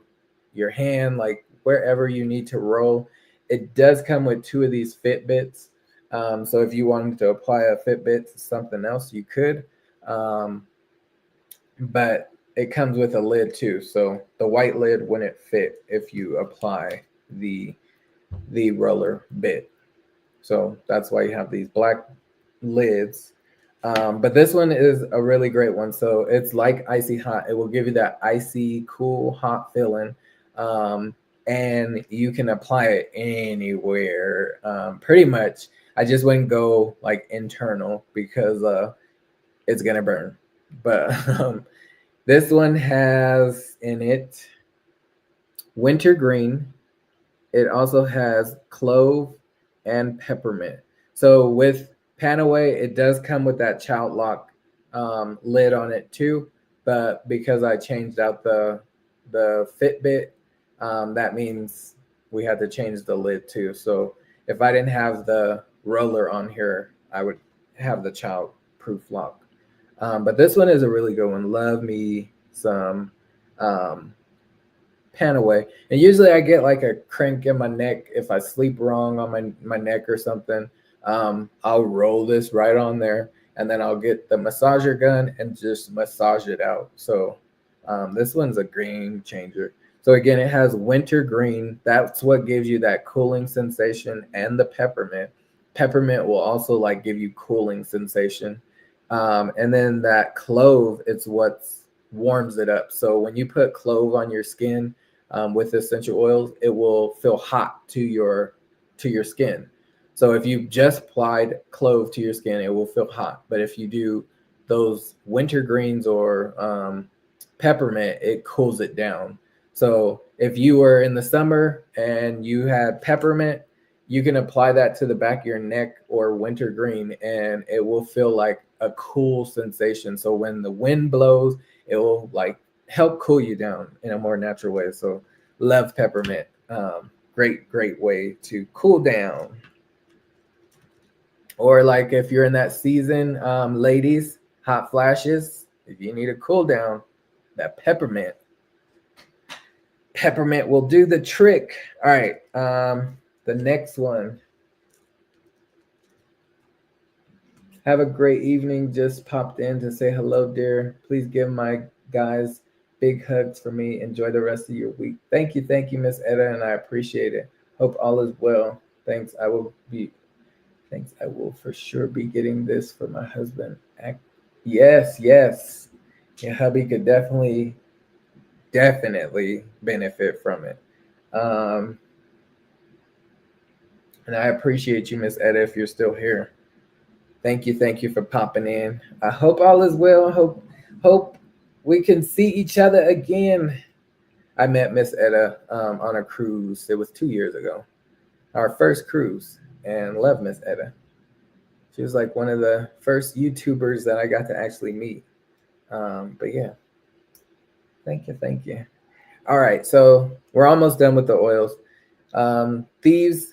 hand, like wherever you need to roll. It does come with two of these Fitbits. So if you wanted to apply a Fitbit to something else, you could. But it comes with a lid too. So the white lid wouldn't fit if you apply the roller bit. So that's why you have these black lids. But this one is a really great one. So it's like icy hot. It will give you that icy, cool, hot feeling. And you can apply it anywhere. Pretty much, I just wouldn't go like internal because it's going to burn. But this one has in it wintergreen. It also has clove and peppermint. So with Panaway, it does come with that child lock lid on it too. But because I changed out the Fitbit, that means we had to change the lid too. So if I didn't have the roller on here, I would have the child proof lock. But this one is a really good one. Love me some Panaway. And usually I get like a crank in my neck if I sleep wrong on my neck or something. I'll roll this right on there and then I'll get the massager gun and just massage it out. So this one's a game changer. So again, it has wintergreen. That's what gives you that cooling sensation, and the peppermint. Peppermint will also like give you cooling sensation. And then that clove, it's what warms it up. So when you put clove on your skin with essential oils, it will feel hot to your skin. So if you just applied clove to your skin, it will feel hot. But if you do those wintergreens or peppermint, it cools it down. So if you were in the summer and you had peppermint, you can apply that to the back of your neck or wintergreen, and it will feel like a cool sensation. So when the wind blows, it will like help cool you down in a more natural way. So love peppermint. Great way to cool down. Or like if you're in that season, ladies, hot flashes, if you need a cool down, that peppermint will do the trick. All right. The next one. Have a great evening. Just popped in to say hello, dear. Please give my guys big hugs for me. Enjoy the rest of your week. Thank you, Miss Etta, and I appreciate it. Hope all is well. Thanks. I will for sure be getting this for my husband. Yes. Your hubby could definitely benefit from it. And I appreciate you, Miss Etta, if you're still here. Thank you for popping in. I hope all is well. Hope we can see each other again. I met Miss Etta on a cruise. It was 2 years ago, our first cruise, and love Miss Etta. She was like one of the first YouTubers that I got to actually meet. But yeah, thank you. All right, so we're almost done with the oils. Thieves,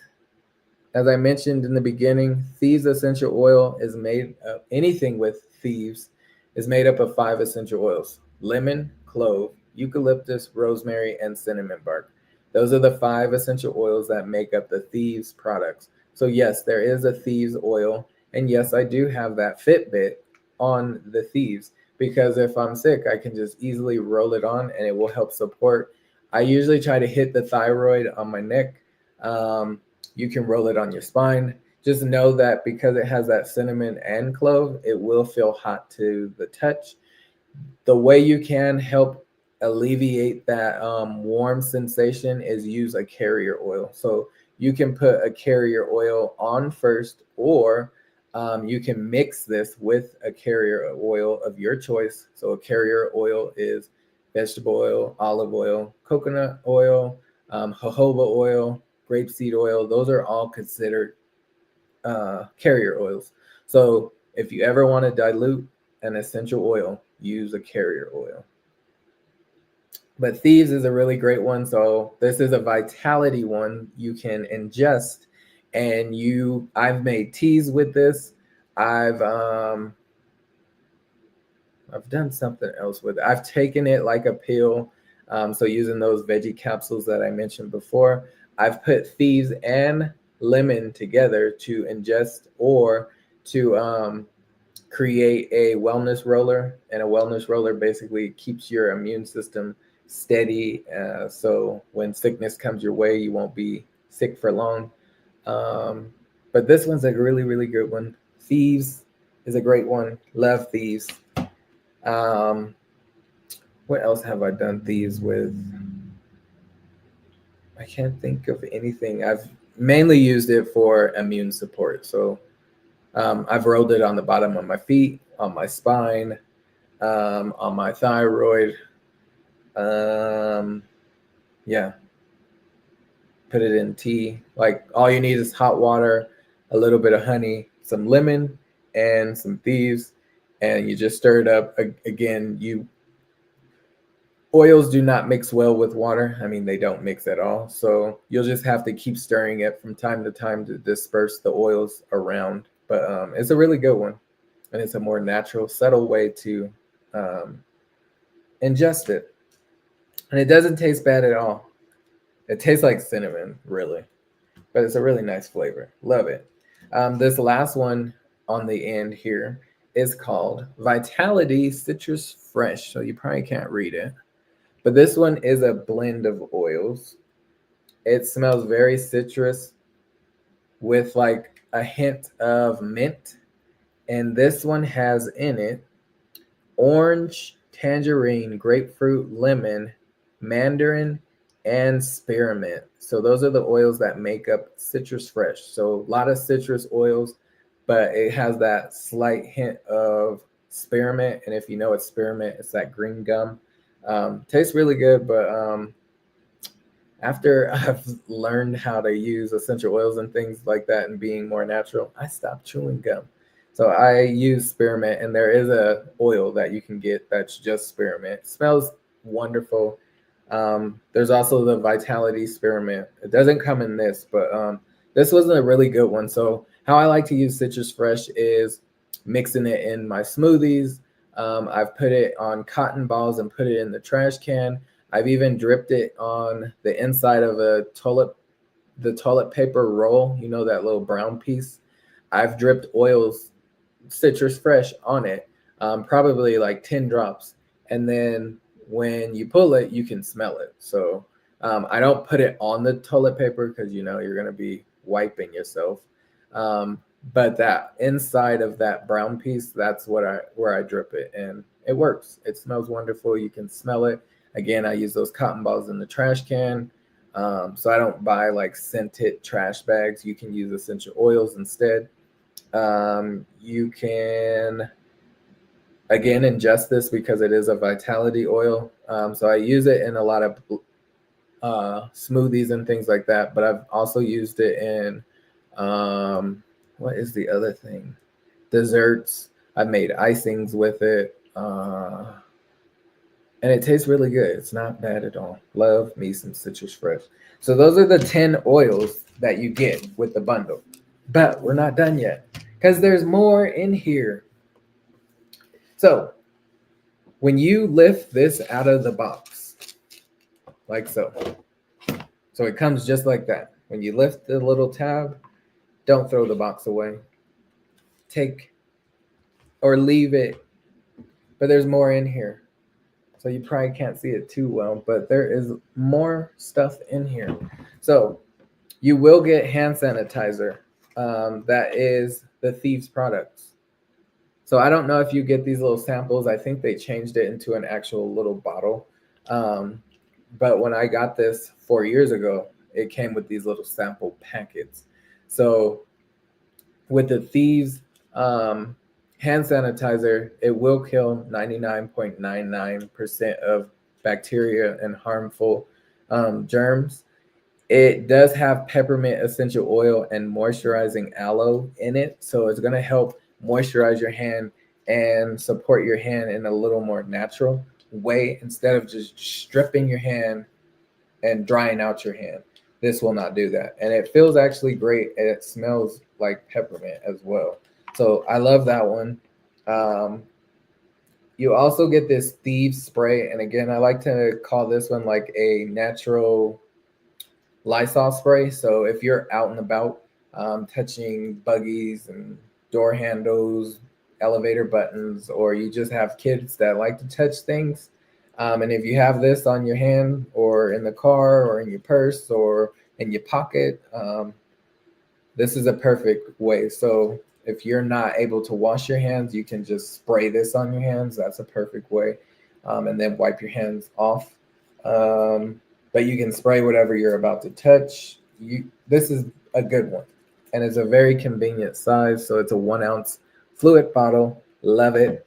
as I mentioned in the beginning, Thieves essential oil is made of anything with Thieves is made up of 5 essential oils: lemon, clove, eucalyptus, rosemary, and cinnamon bark. Those are the 5 essential oils that make up the Thieves products. So yes, there is a Thieves oil, and yes, I do have that Fitbit on the Thieves because if I'm sick, I can just easily roll it on and it will help support. I usually try to hit the thyroid on my neck. You can roll it on your spine. Just know that because it has that cinnamon and clove, it will feel hot to the touch. The way you can help alleviate that warm sensation is use a carrier oil. So you can put a carrier oil on first, or you can mix this with a carrier oil of your choice. So a carrier oil is vegetable oil, olive oil, coconut oil, jojoba oil, grapeseed oil. Those are all considered carrier oils. So if you ever want to dilute an essential oil, use a carrier oil. But Thieves is a really great one. So this is a vitality one you can ingest, and I've made teas with this. I've done something else with it. I've taken it like a pill. So using those veggie capsules that I mentioned before, I've put Thieves and lemon together to ingest, or to create a wellness roller. And a wellness roller basically keeps your immune system steady. So when sickness comes your way, you won't be sick for long. But this one's a really, really good one. Thieves is a great one. Love Thieves. What else have I done Thieves with? I can't think of anything. I've mainly used it for immune support. So I've rolled it on the bottom of my feet, on my spine, on my thyroid. Yeah, put it in tea. Like all you need is hot water, a little bit of honey, some lemon, and some Thieves, and you just stir it up. Again, oils do not mix well with water. I mean, they don't mix at all. So you'll just have to keep stirring it from time to time to disperse the oils around. But it's a really good one, and it's a more natural, subtle way to ingest it. And it doesn't taste bad at all. It tastes like cinnamon, really, but it's a really nice flavor. Love it. This last one on the end here is called Vitality Citrus Fresh. So you probably can't read it, but this one is a blend of oils. It smells very citrus with like a hint of mint. And this one has in it orange, tangerine, grapefruit, lemon, mandarin, and spearmint. So those are the oils that make up Citrus Fresh. So a lot of citrus oils, but it has that slight hint of spearmint. And if you know what spearmint, it's that green gum. Tastes really good, but after I've learned how to use essential oils and things like that and being more natural, I stopped chewing gum. So I use spearmint, and there is a oil that you can get that's just spearmint. It smells wonderful. There's also the Vitality spearmint. It doesn't come in this, but this was a really good one. So how I like to use Citrus Fresh is mixing it in my smoothies. I've put it on cotton balls and put it in the trash can. I've even dripped it on the inside of the toilet paper roll, you know, that little brown piece. I've dripped oils, Citrus Fresh on it, probably like 10 drops. And then when you pull it, you can smell it. So I don't put it on the toilet paper because, you know, you're going to be wiping yourself. But that inside of that brown piece, that's where I drip it. And it works. It smells wonderful. You can smell it. Again, I use those cotton balls in the trash can. So I don't buy like scented trash bags. You can use essential oils instead. You can, again, ingest this because it is a vitality oil. So I use it in a lot of smoothies and things like that. But I've also used it in, what is the other thing? Desserts. I've made icings with it. And it tastes really good. It's not bad at all. Love me some Citrus Fresh. So those are the 10 oils that you get with the bundle. But we're not done yet because there's more in here. So when you lift this out of the box, like so it comes just like that. When you lift the little tab, don't throw the box away. Take or leave it. But there's more in here. So you probably can't see it too well, but there is more stuff in here. So You will get hand sanitizer. That is the Thieves products. So I don't know if you get these little samples. I think they changed it into an actual little bottle. Um, but when I got this 4 years ago, it came with these little sample packets. So with the Thieves um, hand sanitizer, it will kill 99.99% of bacteria and harmful germs. It does have peppermint essential oil and moisturizing aloe in it, so it's going to help moisturize your hand and support your hand in a little more natural way instead of just stripping your hand and drying out your hand. This will not do that. And it feels actually great. And it smells like peppermint as well. So I love that one. Um, you also get this Thieves spray. And again, I like to call this one like a natural Lysol spray. So if you're out and about touching buggies and door handles, elevator buttons, or you just have kids that like to touch things, and if you have this on your hand or in the car or in your purse or in your pocket, this is a perfect way. So if you're not able to wash your hands, you can just spray this on your hands. That's a perfect way. And then wipe your hands off. But you can spray whatever you're about to touch. This is a good one. And it's a very convenient size. So it's a 1 ounce fluid bottle. Love it.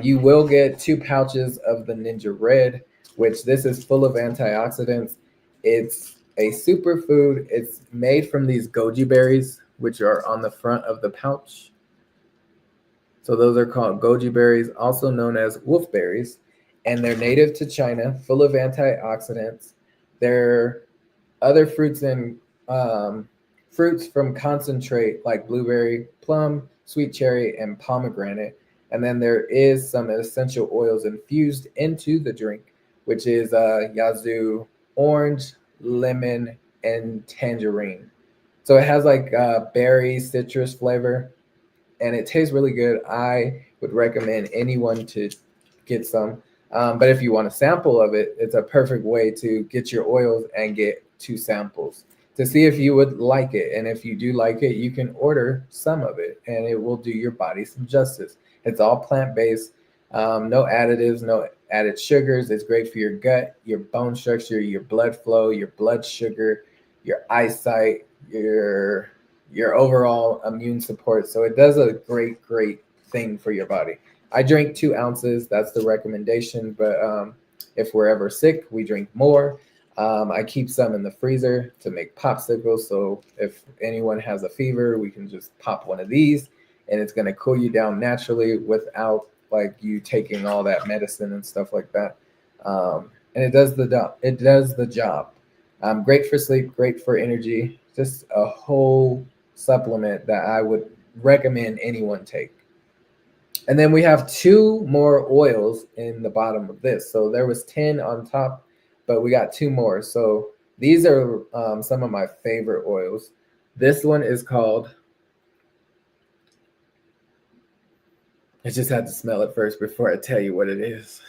You will get 2 pouches of the NingXia Red, which this is full of antioxidants. It's a superfood. It's made from these goji berries, which are on the front of the pouch. So those are called goji berries, also known as wolfberries, and they're native to China, full of antioxidants. They're other fruits and fruits from concentrate like blueberry, plum, sweet cherry, and pomegranate. And then there is some essential oils infused into the drink, which is yazoo, orange, lemon, and tangerine. So it has like berry citrus flavor, and it tastes really good. I would recommend anyone to get some. But if you want a sample of it, it's a perfect way to get your oils and get 2 samples to see if you would like it. And if you do like it, you can order some of it and it will do your body some justice. It's all plant based, no additives, no added sugars. It's great for your gut, your bone structure, your blood flow, your blood sugar, your eyesight, your overall immune support. So it does a great thing for your body. I drink 2 ounces. That's the recommendation. But if we're ever sick, we drink more. I keep some in the freezer to make popsicles. So if anyone has a fever, we can just pop one of these and it's going to cool you down naturally without like you taking all that medicine and stuff like that. And it does the job. It does the job. Great for sleep, great for energy. Just a whole supplement that I would recommend anyone take. And then we have 2 more oils in the bottom of this. So there was 10 on top, but we got 2 more. So these are some of my favorite oils. This one is called, I just had to smell it first before I tell you what it is.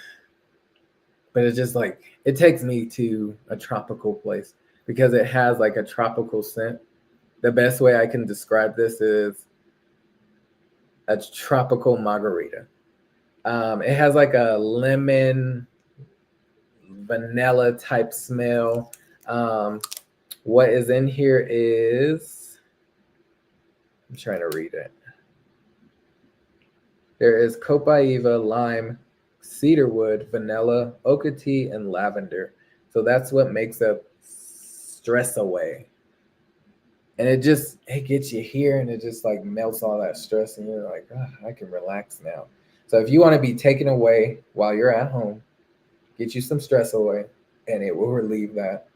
But it's just like, it takes me to a tropical place because it has like a tropical scent. The best way I can describe this is a tropical margarita. It has like a lemon, vanilla type smell. What is in here is, I'm trying to read it. There is copaiba, lime, cedarwood, vanilla, oak tea, and lavender. So that's what makes up Stress Away. And it gets you here and it just like melts all that stress and you're like, oh, I can relax now. So if you want to be taken away while you're at home, get you some stress away and it will relieve that.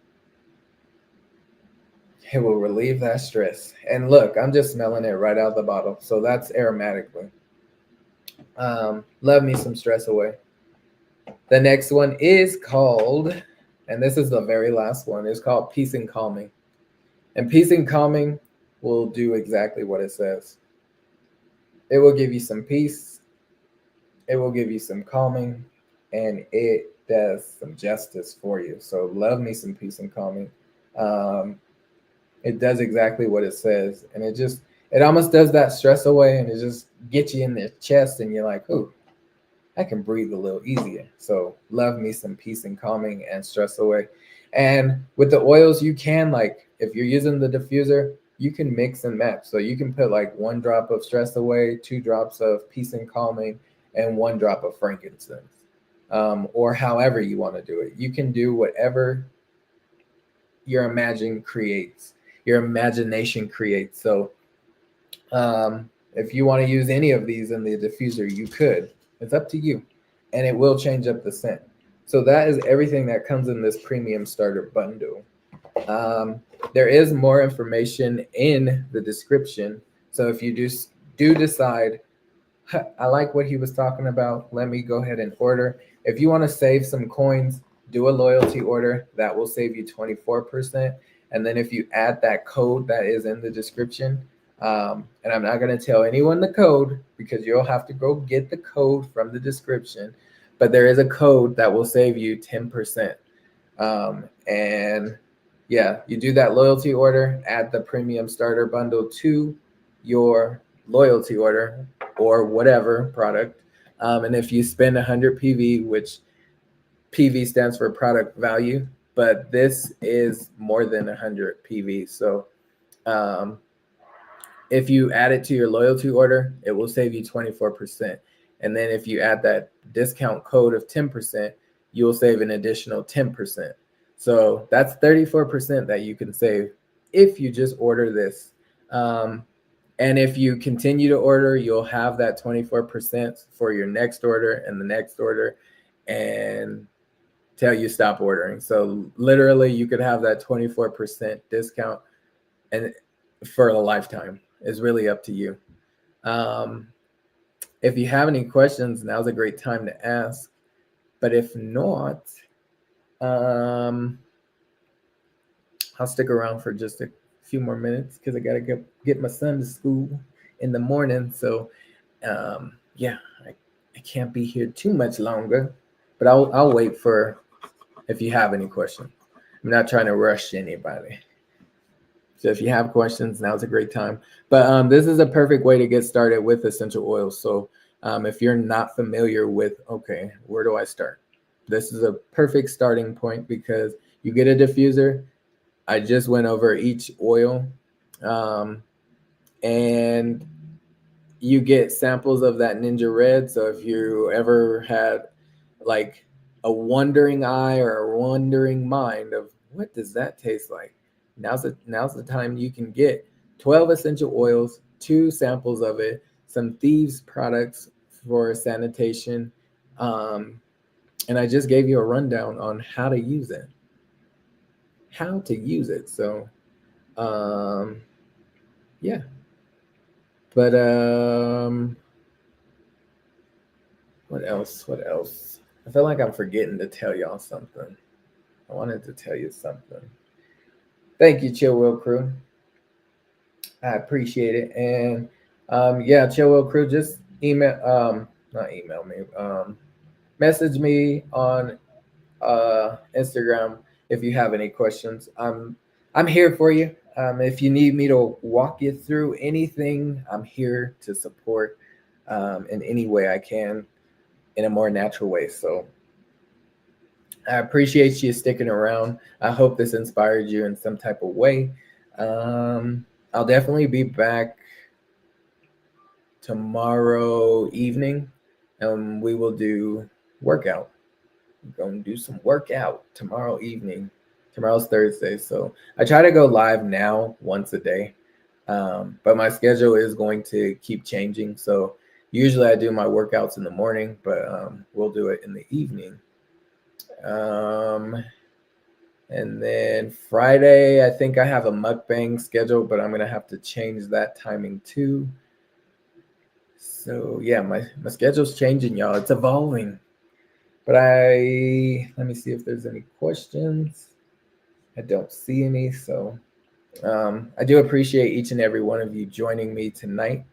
It will relieve that stress. And look, I'm just smelling it right out of the bottle. So that's aromatically. Love me some stress away. The next one is called, and this is the very last one, it's called Peace and Calming. And Peace and Calming will do exactly what it says. It will give you some peace. It will give you some calming, and it does some justice for you. So love me some peace and calming. it does exactly what it says, and it almost does that stress away, and it just gets you in the chest, and you're like, oh, I can breathe a little easier. So love me some peace and calming and stress away. And with the oils, you can, like, if you're using the diffuser, you can mix and match. So you can put like 1 drop of stress away, 2 drops of peace and calming, and 1 drop of frankincense, or however you want to do it. You can do whatever your imagination creates. So if you want to use any of these in the diffuser, you could. It's up to you, and it will change up the scent. So that is everything that comes in this premium starter bundle. There is more information in the description. So if you do decide, I like what he was talking about, let me go ahead and order. If you want to save some coins, do a loyalty order. That will save you 24%. And then if you add that code that is in the description, and I'm not going to tell anyone the code because you'll have to go get the code from the description, but there is a code that will save you 10%. And yeah, you do that loyalty order, add the premium starter bundle to your loyalty order or whatever product. And if you spend 100 PV, which PV stands for product value, but this is more than 100 PV. So if you add it to your loyalty order, it will save you 24%. And then if you add that discount code of 10%, you'll save an additional 10%. So that's 34% that you can save if you just order this. And if you continue to order, you'll have that 24% for your next order and the next order and till you stop ordering. So literally you could have that 24% discount and for a lifetime. Is really up to you. If you have any questions, now's a great time to ask. But if not, I'll stick around for just a few more minutes because I gotta get my son to school in the morning. So yeah, I can't be here too much longer. But I'll wait for if you have any questions. I'm not trying to rush anybody. So if you have questions, now's a great time. But this is a perfect way to get started with essential oils. So if you're not familiar with, okay, where do I start? This is a perfect starting point because you get a diffuser. I just went over each oil, and you get samples of that NingXia Red. So if you ever had like a wondering eye or a wondering mind of what does that taste like, now's the time you can get 12 essential oils, 2 samples of it, some Thieves products for sanitation, and I just gave you a rundown on how to use it. So yeah, but what else? I feel like I'm forgetting to tell y'all something. I wanted to tell you something. Thank you, Chill Will Crew. I appreciate it. And yeah, Chill Will Crew, just not email me, message me on Instagram if you have any questions. I'm here for you. If you need me to walk you through anything, I'm here to support in any way I can in a more natural way. So I appreciate you sticking around. I hope this inspired you in some type of way. I'll definitely be back tomorrow evening, and we will do workout. We're going to do some workout tomorrow evening. Tomorrow's Thursday, so I try to go live now once a day, but my schedule is going to keep changing. So usually I do my workouts in the morning, but we'll do it in the evening. And then Friday, I think I have a mukbang schedule, but I'm gonna have to change that timing too. So yeah, my schedule's changing, y'all. It's evolving. But let me see if there's any questions. I don't see any, so I do appreciate each and every one of you joining me tonight.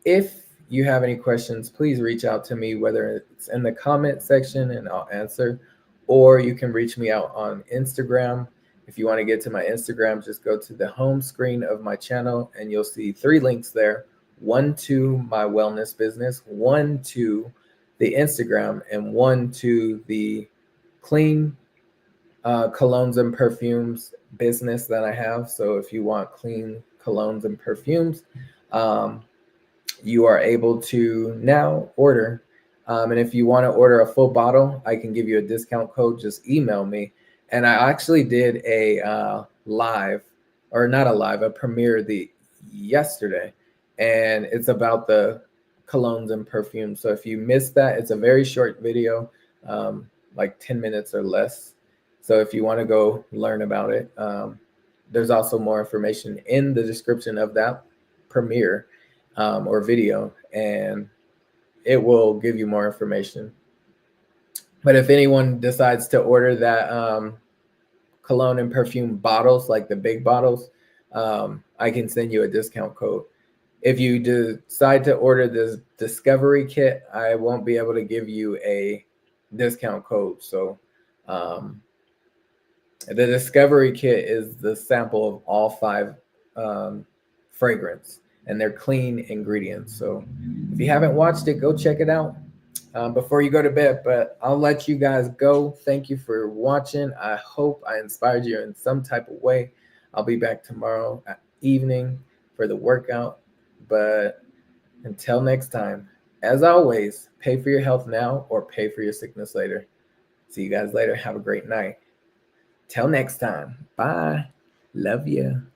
If you have any questions, please reach out to me, whether it's in the comment section and I'll answer, or you can reach me out on Instagram If you want to get to my Instagram, just go to the home screen of my channel and you'll see 3 links there. One to my wellness business, one to the Instagram, and one to the clean colognes and perfumes business that I have. So if you want clean colognes and perfumes, you are able to now order. And if you want to order a full bottle, I can give you a discount code. Just email me. And I actually did a live, or not a live, a premiere yesterday, and it's about the colognes and perfumes. So if you missed that, it's a very short video, like 10 minutes or less. So if you want to go learn about it, there's also more information in the description of that premiere or video, and it will give you more information. But if anyone decides to order that cologne and perfume bottles, like the big bottles, I can send you a discount code. If you decide to order this discovery kit, I won't be able to give you a discount code. So the discovery kit is the sample of all 5 fragrance, and they're clean ingredients. So if you haven't watched it, go check it out before you go to bed. But I'll let you guys go. Thank you for watching. I hope I inspired you in some type of way. I'll be back tomorrow evening for the workout. But until next time, as always, pay for your health now or pay for your sickness later. See you guys later. Have a great night. Till next time. Bye. Love you.